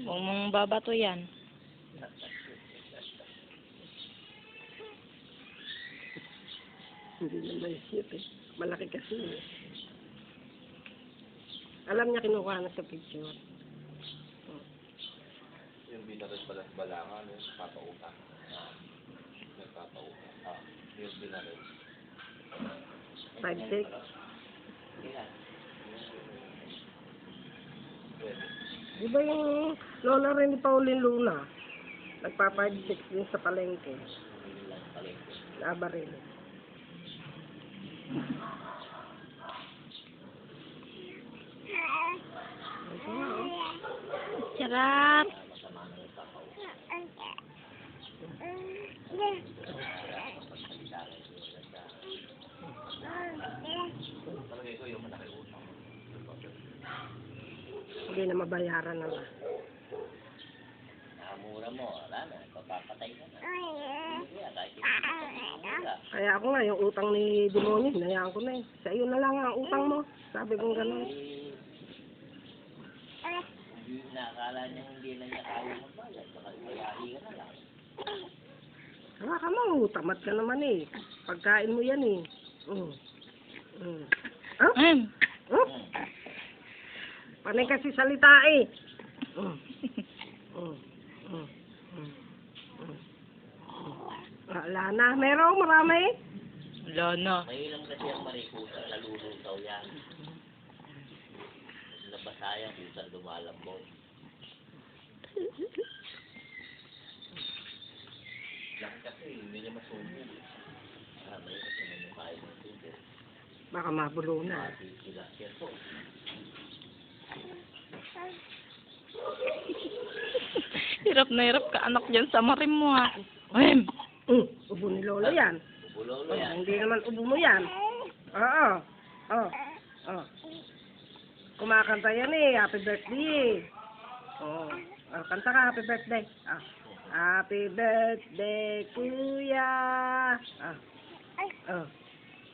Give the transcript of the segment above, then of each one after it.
Kung mga babato yan. Hindi naman isip eh. Malaki kasi eh. Alam niya kinukuha na sa picture. Yung binaral pala sa Balangan, yung nagpapautang. Nagpapautang. Yung binaral. 5-6. Di ba yung lola rin ni Pauline Luna? Nagpa-5-6 din sa palengke. Laba rin. Sarap. Hindi na mabayaran na lang. Nakamura mo, wala na. Papapatay ka na. Kaya ako nga, yung utang ni Demonyo, hinayaan ko na eh. Sa iyo na lang ang utang mo. Sabi kong gano'n. Hindi nakakala niya hindi na niya kaya magbayad. Baka ibayari ka na lang. Wala ka mo, tamad ka naman eh. Pagkain mo yan eh. Huh? Huh? Panay kasi salita eh. Wala na. Meron, marami. Wala na. May ilang kasi ang marikusa, nalulutaw yan. Nabasaya, minsan lumalambot. Lang kasi, hindi niya masubo. May kasi naman kain ng tubo. Baka mabulo na. Sila siya po. Hirap na hirap ka anak dyan sa marim mo ha. Ubo ni Lolo yan. Bulolo yan. Hindi naman ubo mo yan. Oo. Kumakanta yan eh. Happy birthday eh. Kanta ka, happy birthday. Happy birthday, kuya.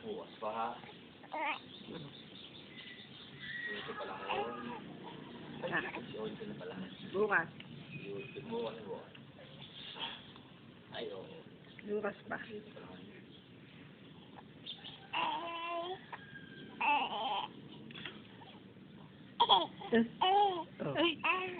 Buwas pa ha. Ito pa lang yun. Yun na pala. Bukas. Yun mo ano mo. Ay, oo. Bukas pa. Ay.